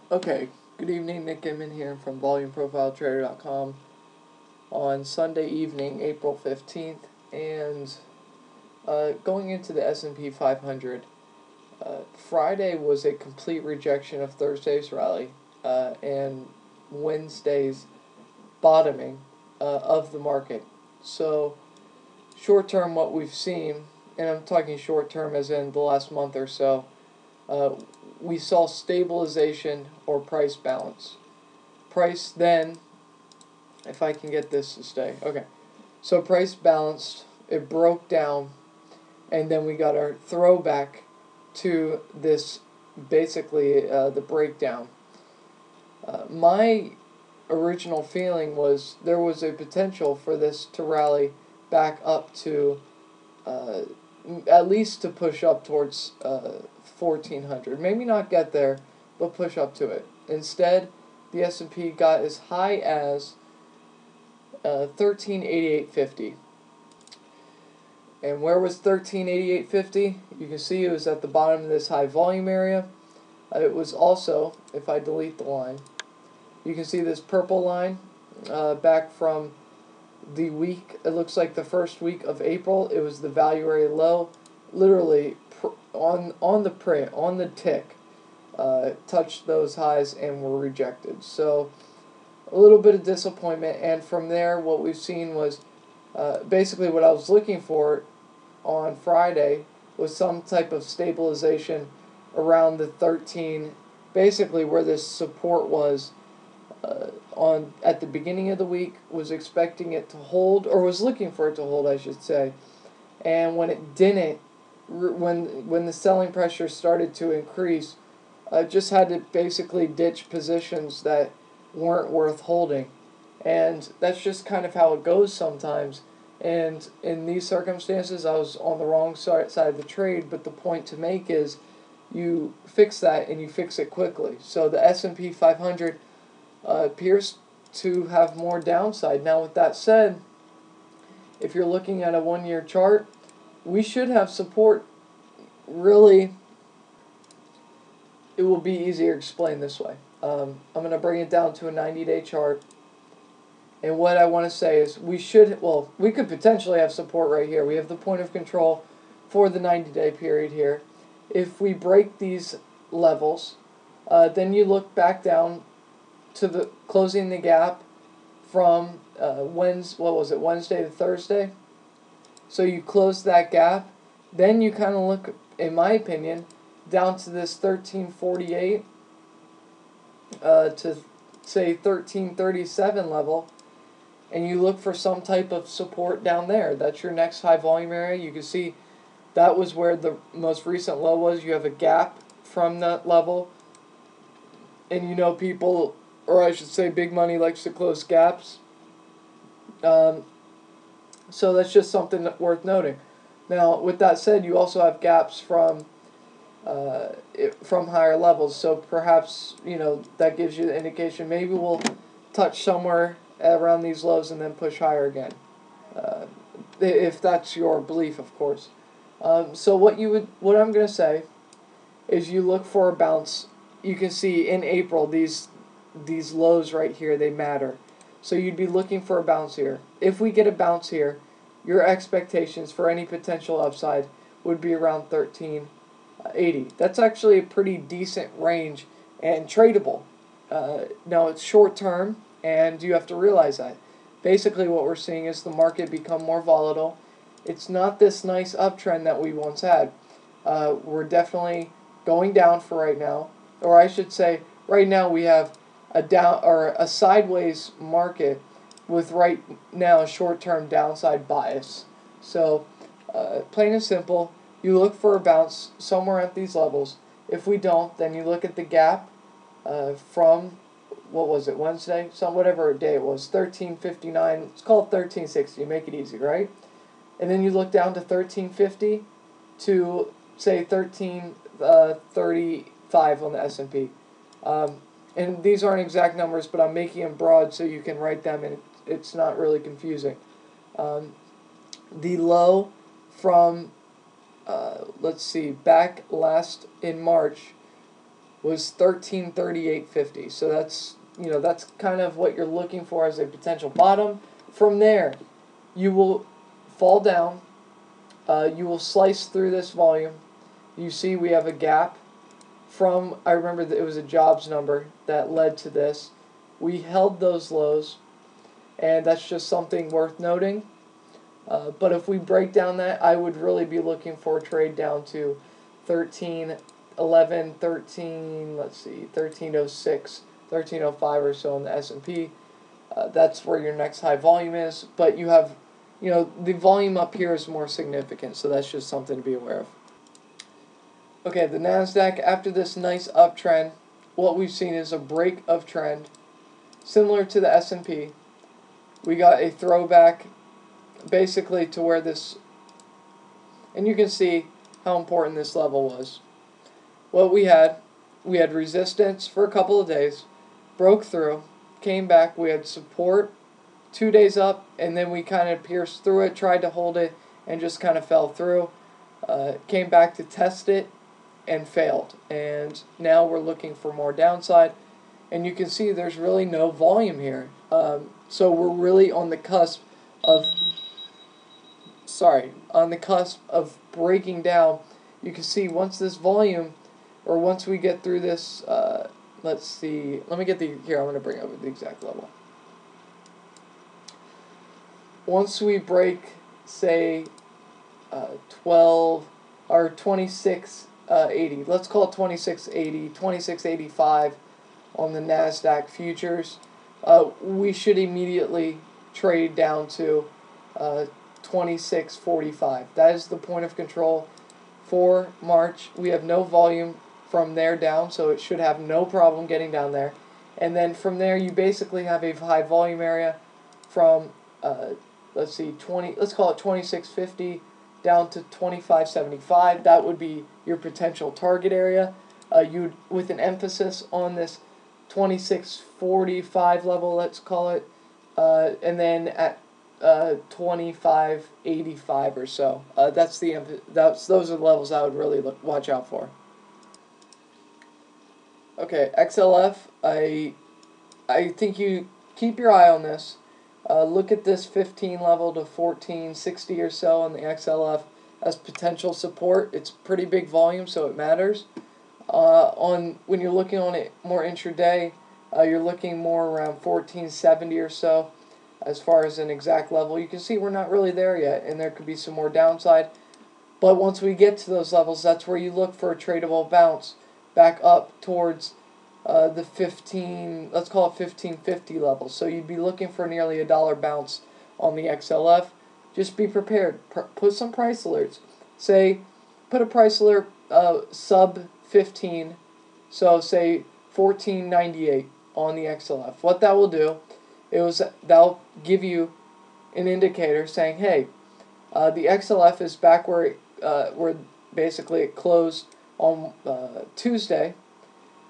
Okay, good evening. Nick Inman here from VolumeProfileTrader.com on Sunday evening, April 15th, and going into the S&P 500. Friday was a complete rejection of Thursday's rally and Wednesday's bottoming of the market. So, short term, what we've seen, and I'm talking short term as in the last month or so, uh, we saw stabilization or price balance. Price then, if I can get this to stay, okay. So price balanced, it broke down, and then we got our throwback to this basically the breakdown. My original feeling was there was a potential for this to rally back up to uh, at least to push up towards 1400. Maybe not get there, but push up to it. Instead, the S&P got as high as 1388.50. And where was 1388.50? You can see it was at the bottom of this high volume area. It was also, if I delete the line, you can see this purple line back from the week. It looks like the first week of April. It was the value area low, literally on the print, on the tick, touched those highs and were rejected. So a little bit of disappointment, and from there, what we've seen was basically what I was looking for on Friday was some type of stabilization around the 13, basically where this support was on at the beginning of the week. Was expecting it to hold, or was looking for it to hold, I should say, and when it didn't, when the selling pressure started to increase, just had to basically ditch positions that weren't worth holding. And that's just kind of how it goes sometimes. And in these circumstances, I was on the wrong side of the trade, but the point to make is you fix that and you fix it quickly. So the S&P 500 appears to have more downside. Now, with that said, if you're looking at a one-year chart, we should have support. Really, it will be easier to explain this way. I'm going to bring it down to a 90-day chart. And what I want to say is we could potentially have support right here. We have the point of control for the 90-day period here. If we break these levels, then you look back down to the closing the gap from Wednesday to Thursday. So you close that gap. Then you kind of look, in my opinion, down to this 1348 to say 1337 level, and you look for some type of support down there. That's your next high volume area. You can see that was where the most recent low was. You have a gap from that level, and you know people, or I should say big money, likes to close gaps. So that's just something worth noting. Now, with that said, you also have gaps from higher levels. So perhaps that gives you the indication. Maybe we'll touch somewhere around these lows and then push higher again, if that's your belief, of course. So what I'm going to say is you look for a bounce. You can see in April these lows right here, they matter. So you'd be looking for a bounce here. If we get a bounce here, your expectations for any potential upside would be around 1380. That's actually a pretty decent range and tradable. Now it's short term, and you have to realize that. Basically what we're seeing is the market become more volatile. It's not this nice uptrend that we once had. We're definitely going down for right now, or I should say, right now we have a down or a sideways market with right now a short-term downside bias. So, plain and simple, you look for a bounce somewhere at these levels. If we don't, then you look at the gap from what was it, Wednesday? Whatever day it was, 1359. Let's call it 1360. Make it easy, right? And then you look down to 1350 to say 1335 on the S&P. And these aren't exact numbers, but I'm making them broad so you can write them, and it's not really confusing. The low from, let's see, back last in March was 1338.50. So that's, that's kind of what you're looking for as a potential bottom. From there, you will fall down. You will slice through this volume. You see we have a gap from, I remember that it was a jobs number that led to this. We held those lows, and that's just something worth noting. But if we break down that, I would really be looking for a trade down to 1306, 1305 or so in the S&P. That's where your next high volume is. But you have, the volume up here is more significant, so that's just something to be aware of. Okay, the NASDAQ, after this nice uptrend, what we've seen is a break of trend. Similar to the S&P, we got a throwback basically to where this, and you can see how important this level was. What we had resistance for a couple of days, broke through, came back, we had support, 2 days up, and then we kind of pierced through it, tried to hold it, and just kind of fell through. Came back to test it, and failed. And now we're looking for more downside, and you can see there's really no volume here. So we're really on the cusp of, breaking down. You can see once this volume, or once we get through this, let's see, let me get I'm going to bring up the exact level. Once we break, say, 12 or 2680, let's call it 2680, 2685 on the NASDAQ futures, we should immediately trade down to 2645. That is the point of control for March. We have no volume from there down, so it should have no problem getting down there. And then from there, you basically have a high volume area from, let's call it 2650 down to 2575. That would be your potential target area. With an emphasis on this 2645 level, let's call it, and then at 2585 or so. Those are the levels I would really watch out for. Okay, XLF. I think you keep your eye on this. Look at this 15 level to 1460 or so on the XLF as potential support. It's pretty big volume, so it matters. When you're looking on it more intraday, you're looking more around 1470 or so as far as an exact level. You can see we're not really there yet, and there could be some more downside. But once we get to those levels, that's where you look for a tradable bounce back up towards the 15, let's call it 1550 level. So you'd be looking for nearly $1 bounce on the XLF. Just be prepared. Put some price alerts. Say, put a price alert sub 15, so say 1498 on the XLF. What that will do that'll give you an indicator saying, hey, the XLF is back where basically it closed on Tuesday,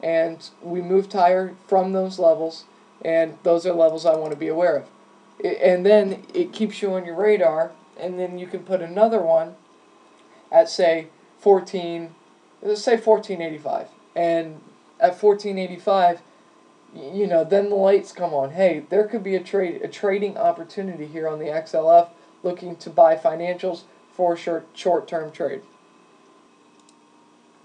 and we moved higher from those levels, and those are levels I want to be aware of. And then it keeps you on your radar, and then you can put another one at say 1485, and at 1485, then the lights come on. Hey, there could be a trading opportunity here on the XLF, looking to buy financials for a short-term trade.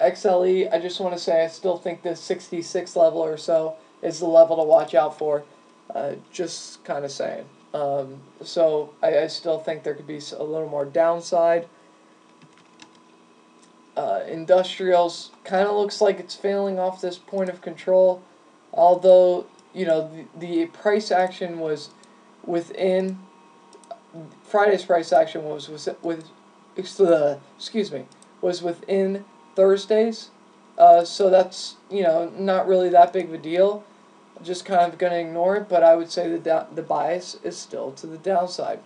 XLE, I just want to say I still think this 66 level or so is the level to watch out for. Just kind of saying. So I still think there could be a little more downside. Industrials kind of looks like it's failing off this point of control, although the price action was within Friday's price action was within Thursday's, so that's not really that big of a deal. Just kind of going to ignore it, but I would say that the bias is still to the downside.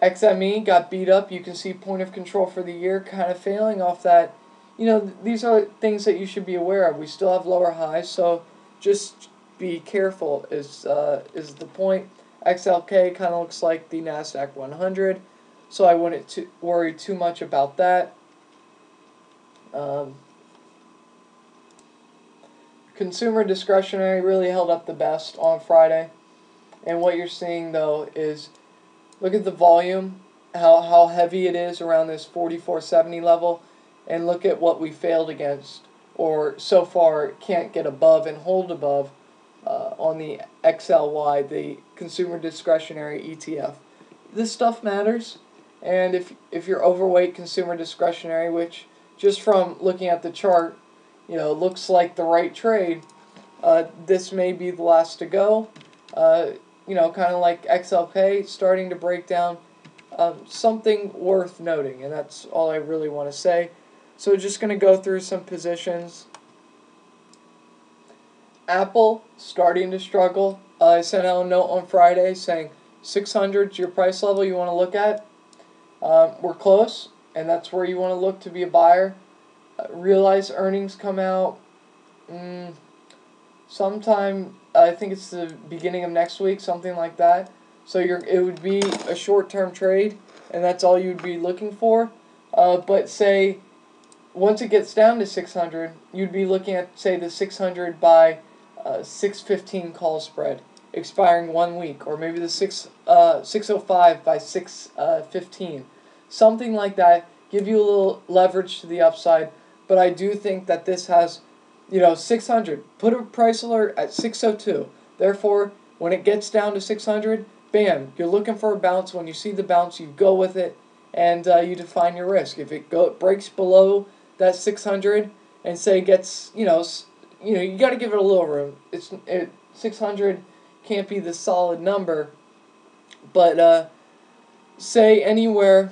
XME got beat up. You can see point of control for the year kind of failing off that. These are things that you should be aware of. We still have lower highs, so just be careful is the point. XLK kind of looks like the NASDAQ 100, so I wouldn't worry too much about that. Consumer discretionary really held up the best on Friday. And what you're seeing though is, look at the volume, how heavy it is around this 44.70 level, and look at what we failed against, or so far can't get above and hold above on the XLY, the consumer discretionary ETF. This stuff matters, and if you're overweight consumer discretionary, which just from looking at the chart, looks like the right trade, this may be the last to go. Kind of like XLK starting to break down. Something worth noting, and that's all I really want to say. So just going to go through some positions. Apple starting to struggle. I sent out a note on Friday saying 600 is your price level you want to look at. We're close, and that's where you want to look to be a buyer. Realize earnings come out sometime, I think it's the beginning of next week, something like that. So it would be a short-term trade, and that's all you'd be looking for. But say, once it gets down to 600, you'd be looking at, say, the 600 by 615 call spread, expiring 1 week, or maybe the 605 by 615. Something like that, give you a little leverage to the upside. But I do think that this has, 600. Put a price alert at 602. Therefore, when it gets down to 600, bam, you're looking for a bounce. When you see the bounce, you go with it, and you define your risk. If it breaks below that 600 and say gets, you got to give it a little room. 600 can't be the solid number, but say anywhere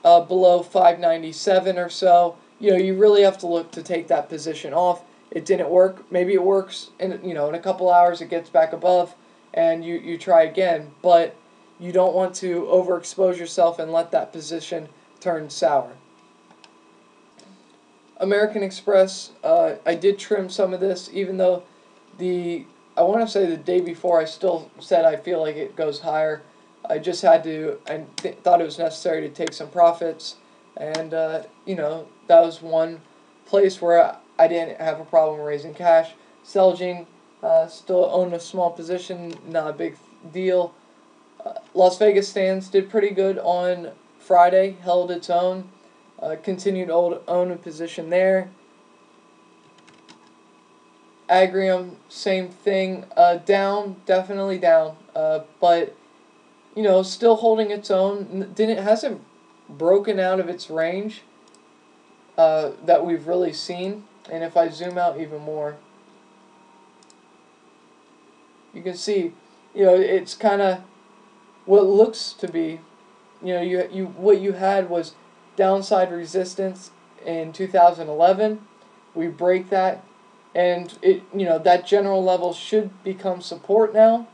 below 597 or so, you really have to look to take that position off. It didn't work. Maybe it works in a couple hours. It gets back above, and you try again. But you don't want to overexpose yourself and let that position turn sour. American Express, I did trim some of this, even though I want to say the day before I still said I feel like it goes higher. I just had to, thought it was necessary to take some profits, and that was one place where I didn't have a problem raising cash. Celgene, still own a small position, not a big deal. Las Vegas Stands did pretty good on Friday, held its own, continued to own a position there. Agrium, same thing, down, definitely down, but still holding its own. Hasn't broken out of its range that we've really seen. And if I zoom out even more, you can see, it's kind of what looks to be, what you had was downside resistance in 2011. We break that, and that general level should become support now,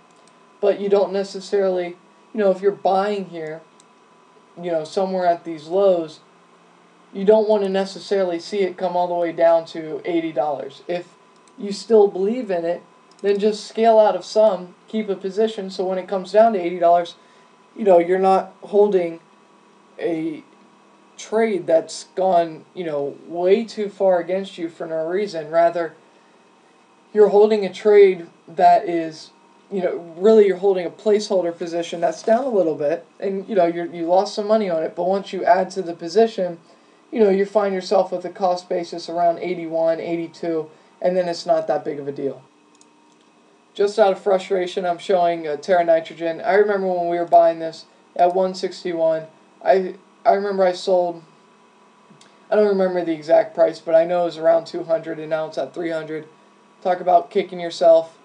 but you don't necessarily, if you're buying here, somewhere at these lows, you don't want to necessarily see it come all the way down to $80. If you still believe in it, then just scale out of some, keep a position, so when it comes down to $80, you're not holding a trade that's gone, way too far against you for no reason. Rather, you're holding a trade that is, really you're holding a placeholder position that's down a little bit, and, you lost some money on it, but once you add to the position, you find yourself with a cost basis around 81, 82, and then it's not that big of a deal. Just out of frustration, I'm showing Terra Nitrogen. I remember when we were buying this at 161. I remember I sold, I don't remember the exact price, but I know it was around 200, and now it's at 300. Talk about kicking yourself.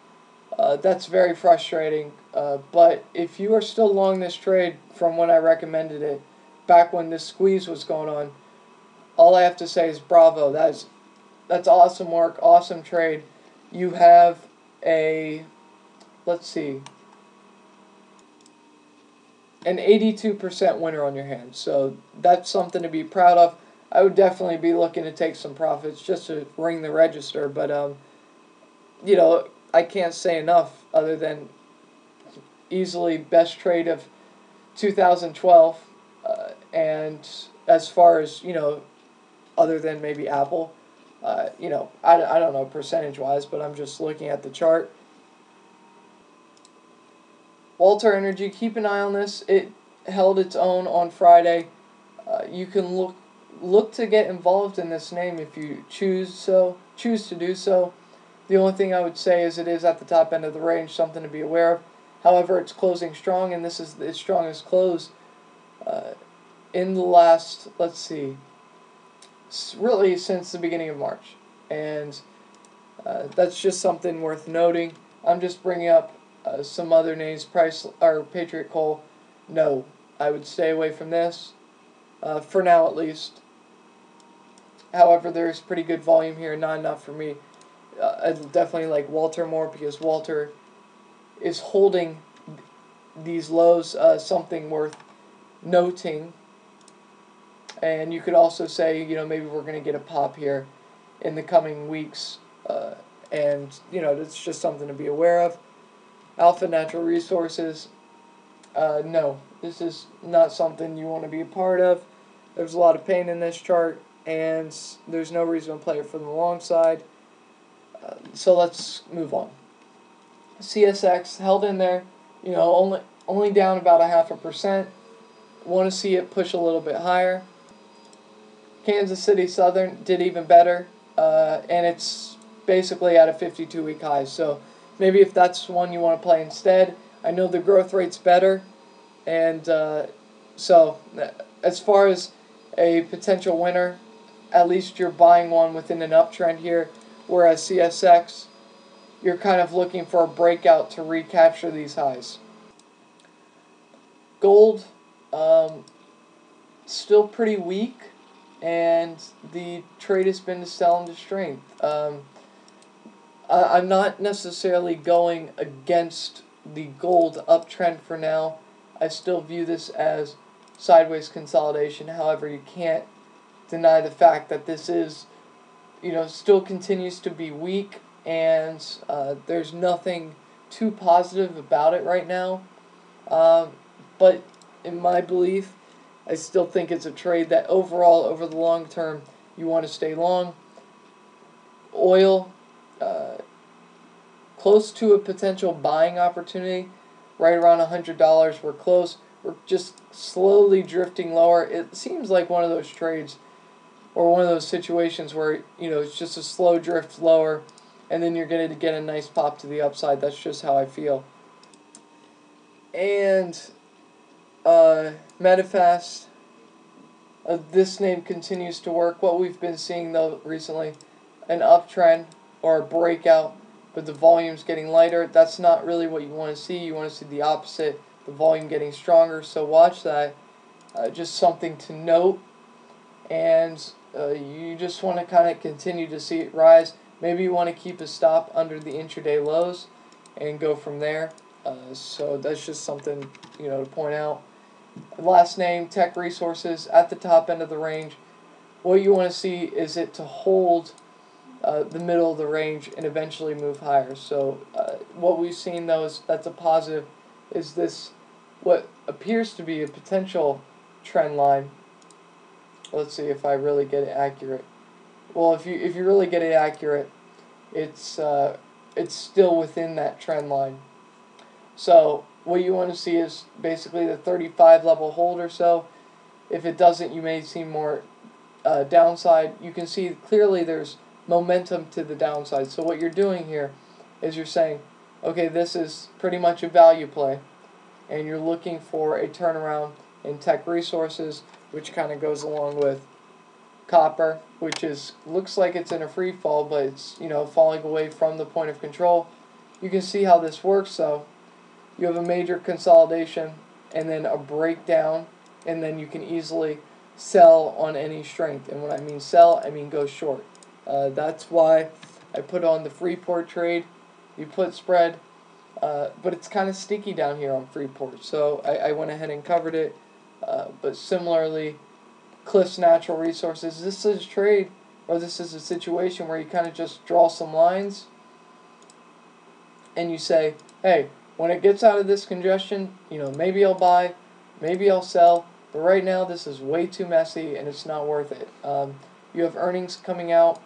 That's very frustrating. But if you are still long this trade from when I recommended it, back when this squeeze was going on, all I have to say is bravo. That's awesome work, awesome trade. You have an 82% winner on your hands. So that's something to be proud of. I would definitely be looking to take some profits just to ring the register. But, I can't say enough other than easily best trade of 2012. And as far as, other than maybe Apple, I don't know percentage-wise, but I'm just looking at the chart. Walter Energy, keep an eye on this. It held its own on Friday. You can look to get involved in this name if you choose to do so. The only thing I would say is it is at the top end of the range, something to be aware of. However, it's closing strong, and this is its strongest close in the last, let's see, really since the beginning of March. And that's just something worth noting. I'm just bringing up some other names. Price or Patriot Coal, no, I would stay away from this for now at least. However, there's pretty good volume here, not enough for me. I definitely like Walter more because Walter is holding these lows, something worth noting. And you could also say, maybe we're going to get a pop here in the coming weeks. And, it's just something to be aware of. Alpha Natural Resources, no, this is not something you want to be a part of. There's a lot of pain in this chart, and there's no reason to play it for the long side. So let's move on. CSX held in there, only down about 0.5%. Want to see it push a little bit higher. Kansas City Southern did even better, and it's basically at a 52-week high. So maybe if that's one you want to play instead. I know the growth rate's better, and so as far as a potential winner, at least you're buying one within an uptrend here, whereas CSX, you're kind of looking for a breakout to recapture these highs. Gold, still pretty weak, and the trade has been to sell into strength. I'm not necessarily going against the gold uptrend for now. I still view this as sideways consolidation. However, you can't deny the fact that this is, still continues to be weak, and there's nothing too positive about it right now. But in my belief, I still think it's a trade that overall, over the long term, you want to stay long. Oil, close to a potential buying opportunity, right around $100. We're close. We're just slowly drifting lower. It seems like one of those trades or one of those situations where, it's just a slow drift lower, and then you're going to get a nice pop to the upside. That's just how I feel. And Medifast, this name continues to work. What we've been seeing, though, recently, an uptrend or a breakout, but the volume's getting lighter. That's not really what you want to see. You want to see the opposite, the volume getting stronger. So watch that. Just something to note. And you just want to kind of continue to see it rise. Maybe you want to keep a stop under the intraday lows and go from there. So that's just something, to point out. Last name, Tech Resources, at the top end of the range. What you want to see is it to hold the middle of the range and eventually move higher. So what we've seen, though, is that's a positive, is this what appears to be a potential trend line. Let's see if I really get it accurate. Well, if you really get it accurate, it's still within that trend line. So what you want to see is basically the 35 level hold or so. If it doesn't, you may see more downside. You can see clearly there's momentum to the downside. So what you're doing here is you're saying, okay, this is pretty much a value play, and you're looking for a turnaround in Tech Resources, which kind of goes along with copper, which looks like it's in a free fall, but it's falling away from the point of control. You can see how this works. So you have a major consolidation and then a breakdown, and then you can easily sell on any strength. And when I mean sell, I mean go short. That's why I put on the Freeport trade. You put spread, but it's kind of sticky down here on Freeport, so I went ahead and covered it. But similarly, Cliffs Natural Resources, this is a trade, or this is a situation where you kind of just draw some lines and you say, hey, when it gets out of this congestion, maybe I'll buy, maybe I'll sell, but right now this is way too messy and it's not worth it. You have earnings coming out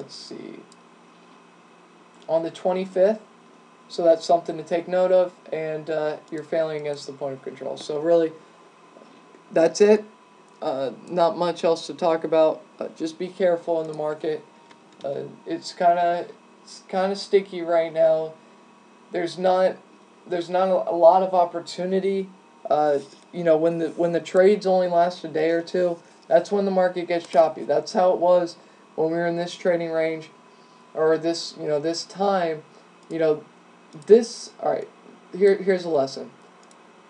let's see, on the 25th. So that's something to take note of, and you're failing against the point of control. So really, that's it. Not much else to talk about. Just be careful in the market. It's kind of sticky right now. There's not a lot of opportunity. When the trades only last a day or two, that's when the market gets choppy. That's how it was when we were in this trading range, or this time. All right. Here's a lesson.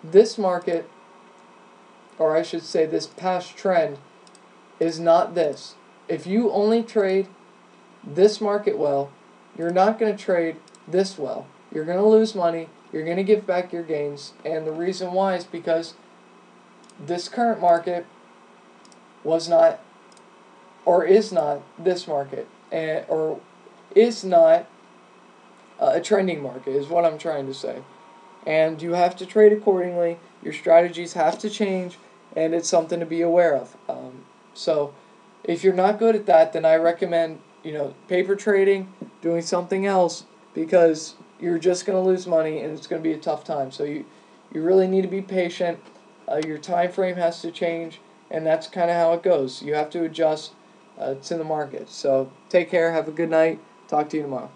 This market, or I should say, this past trend, is not this. If you only trade this market well, you're not going to trade this well. You're going to lose money. You're going to give back your gains. And the reason why is because this current market was not, or is not, this market, or is not a trending market, is what I'm trying to say. And you have to trade accordingly. Your strategies have to change, and it's something to be aware of. So if you're not good at that, then I recommend paper trading, doing something else, because you're just going to lose money and it's going to be a tough time. So you really need to be patient. Your time frame has to change, and that's kind of how it goes. You have to adjust to the market. So take care. Have a good night. Talk to you tomorrow.